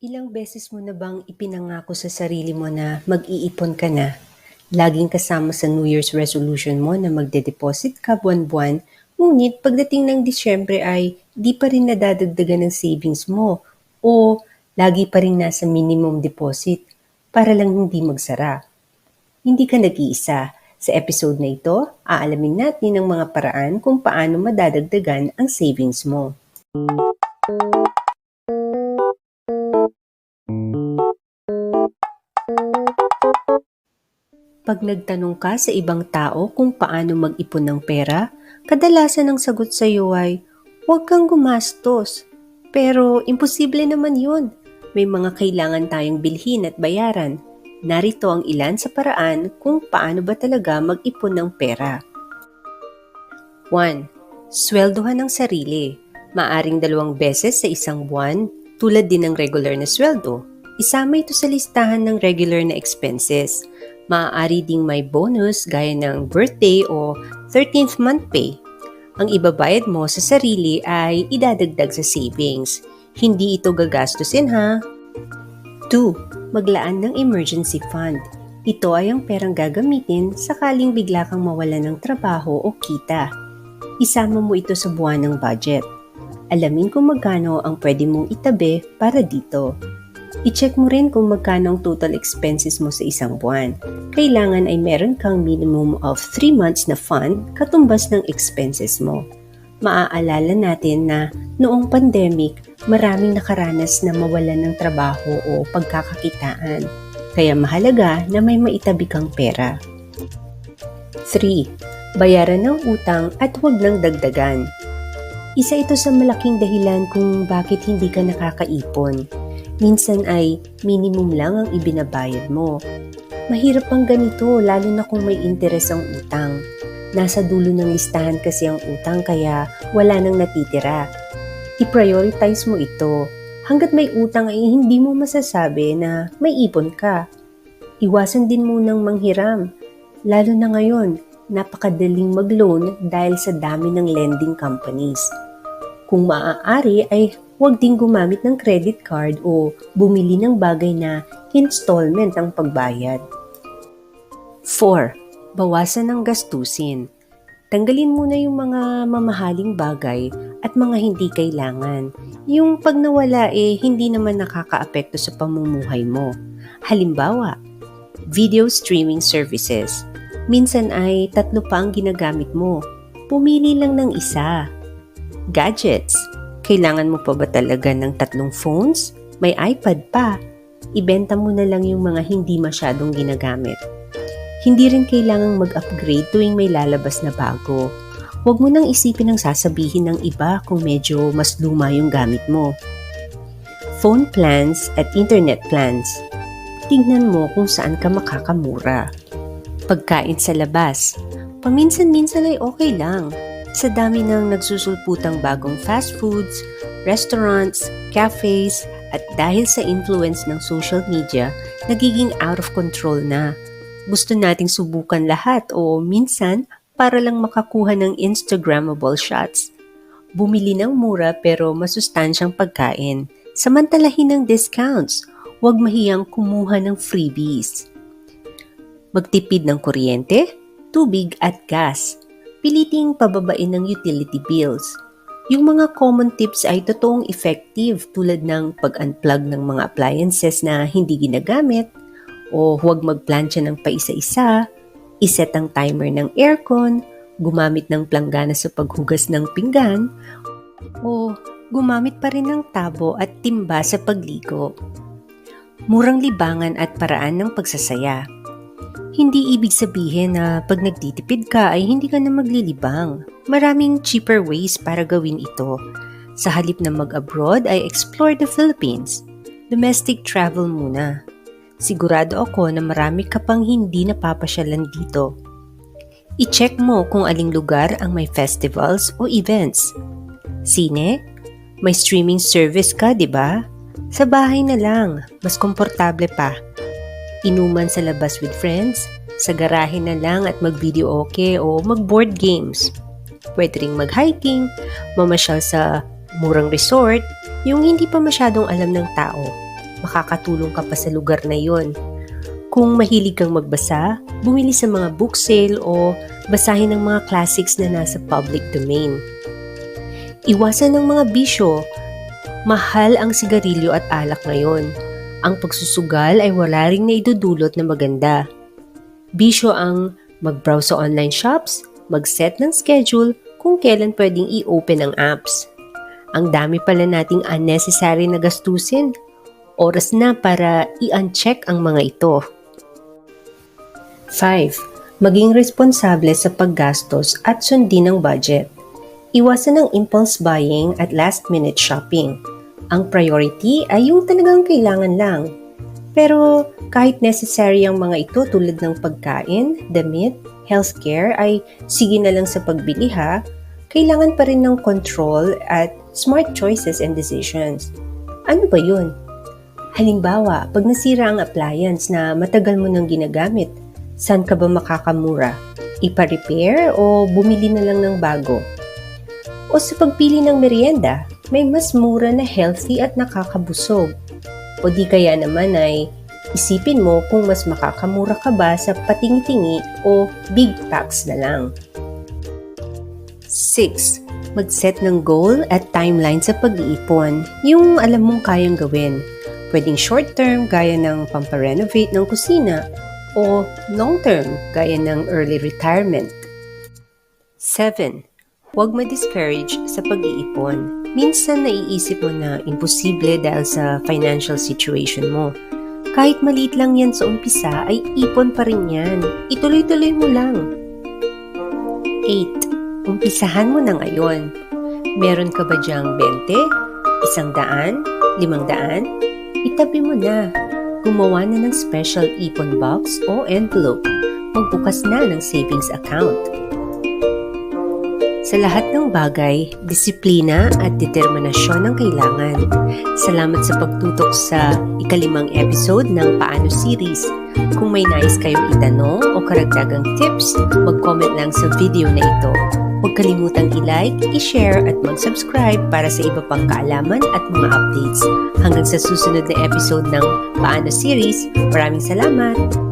Ilang beses mo na bang ipinangako sa sarili mo na mag-iipon ka na? Laging kasama sa New Year's resolution mo na magde-deposit ka buwan-buwan, ngunit pagdating ng Disyembre ay di pa rin nadadagdagan ng savings mo o lagi pa rin nasa minimum deposit para lang hindi magsara. Hindi ka nag-iisa. Sa episode na ito, aalamin natin ang mga paraan kung paano madadagdagan ang savings mo. Pag nagtanong ka sa ibang tao kung paano mag-ipon ng pera, kadalasan ang sagot sa iyo ay, huwag kang gumastos. Pero imposible naman yun. May mga kailangan tayong bilhin at bayaran. Narito ang ilan sa paraan kung paano ba talaga mag-ipon ng pera. 1. Sweldohan ng sarili. Maaring 2 beses sa isang buwan, tulad din ng regular na sweldo. Isama ito sa listahan ng regular na expenses. Maaari ding may bonus gaya ng birthday o 13th month pay. Ang ibabayad mo sa sarili ay idadagdag sa savings. Hindi ito gagastusin ha. 2. Maglaan ng emergency fund. Ito ay ang perang gagamitin sakaling bigla kang mawalan ng trabaho o kita. Isama mo ito sa buwan ng budget. Alamin kung magkano ang pwede mong itabi para dito. I-check mo rin kung magkano ang total expenses mo sa isang buwan. Kailangan ay meron kang minimum of 3 months na fund katumbas ng expenses mo. Maaalala natin na noong pandemic, maraming nakaranas na mawalan ng trabaho o pagkakakitaan. Kaya mahalaga na may maitabi kang pera. 3. Bayaran ng utang at huwag nang dagdagan. Isa ito sa malaking dahilan kung bakit hindi ka nakakaipon. Minsan ay minimum lang ang ibinabayad mo. Mahirap ang ganito lalo na kung may interes ang utang. Nasa dulo ng listahan kasi ang utang kaya wala nang natitira. I-prioritize mo ito. Hanggat may utang ay hindi mo masasabi na may ipon ka. Iwasan din munang manghiram. Lalo na ngayon, napakadaling mag-loan dahil sa dami ng lending companies. Kung maaari ay huwag ding gumamit ng credit card o bumili ng bagay na installment ang pagbayad. 4. Bawasan ng gastusin. Tanggalin muna yung mga mamahaling bagay at mga hindi kailangan. Yung pag nawala hindi naman nakakaapekto sa pamumuhay mo. Halimbawa, video streaming services. Minsan ay 3 pa ang ginagamit mo. Pumili lang ng isa. Gadgets. Kailangan mo pa ba talaga ng 3 phones? May iPad pa. Ibenta mo na lang yung mga hindi masyadong ginagamit. Hindi rin kailangang mag-upgrade tuwing may lalabas na bago. Huwag mo nang isipin ang sasabihin ng iba kung medyo mas luma yung gamit mo. Phone plans at internet plans. Tingnan mo kung saan ka makakamura. Pagkain sa labas. Paminsan-minsan ay okay lang. Sa dami ng nagsusulputang bagong fast foods, restaurants, cafes, at dahil sa influence ng social media, nagiging out of control na. Gusto nating subukan lahat o minsan para lang makakuha ng Instagrammable shots. Bumili ng mura pero masustansyang pagkain. Samantalahin ng discounts. Huwag mahiyang kumuha ng freebies. Magtipid ng kuryente, tubig at gas. Piliting pababain ng utility bills. Yung mga common tips ay totoong effective tulad ng pag-unplug ng mga appliances na hindi ginagamit o huwag magplansya ng paisa-isa, iset ang timer ng aircon, gumamit ng planggana sa paghugas ng pinggan, o gumamit pa rin ng tabo at timba sa pagligo. Murang libangan at paraan ng pagsasaya. Hindi ibig sabihin na pag nagtitipid ka ay hindi ka na maglilibang. Maraming cheaper ways para gawin ito. Sa halip na mag-abroad ay explore the Philippines. Domestic travel muna. Sigurado ako na marami ka pang hindi napapasyalan dito. I-check mo kung aling lugar ang may festivals o events. Sine? May streaming service ka, di ba? Sa bahay na lang, mas komportable pa. Inuman sa labas with friends, sa garahe na lang at mag-video okay o mag-board games. Pwede ring mag-hiking, mamasyal sa murang resort, yung hindi pa masyadong alam ng tao. makakatulong ka pa sa lugar na yon. Kung mahilig kang magbasa, bumili sa mga book sale o basahin ng mga classics na nasa public domain. Iwasan ng mga bisyo. Mahal ang sigarilyo at alak ngayon. Ang pagsusugal ay wala ring naidudulot na maganda. Bisyo ang mag-browse sa online shops, mag-set ng schedule kung kailan pwedeng i-open ang apps. Ang dami pala nating unnecessary na gastusin. Oras na para i-uncheck ang mga ito. 5. Maging responsable sa paggastos at sundin ang budget. Iwasan ang impulse buying at last-minute shopping. Ang priority ay yung talagang kailangan lang. Pero kahit necessary ang mga ito tulad ng pagkain, damit, healthcare ay sige na lang sa pagbili ha, kailangan pa rin ng control at smart choices and decisions. Ano ba yun? Halimbawa, pag nasira ang appliance na matagal mo nang ginagamit, saan ka ba makakamura? Ipa-repair o bumili na lang ng bago? O sa pagpili ng merienda, may mas mura na healthy at nakakabusog. O di kaya naman ay isipin mo kung mas makakamura ka ba sa patingi-tingi o big packs na lang. 6. Mag-set ng goal at timeline sa pag-iipon, yung alam mong kayang gawin. Pwedeng short-term gaya ng pampa-renovate ng kusina o long-term gaya ng early retirement. 7. Huwag ma-discourage sa pag-iipon. Minsan naiisip mo na imposible dahil sa financial situation mo. Kahit maliit lang yan sa umpisa ay ipon pa rin yan. Ituloy-tuloy mo lang. 8. Umpisahan mo na ngayon. Meron ka ba diyang 20? 100? 500? Itabi mo na. Gumawa na ng special ipon box o envelope. Magbukas na ng savings account. Sa lahat ng bagay, disiplina at determinasyon ang kailangan. Salamat sa pagtutok sa ika-5 episode ng Paano Series. Kung may nais kayong itanong o karagdagang tips, mag-comment lang sa video na ito. Huwag kalimutang i-like, i-share at mag-subscribe para sa iba pang kaalaman at mga updates. Hanggang sa susunod na episode ng Paano Series, maraming salamat!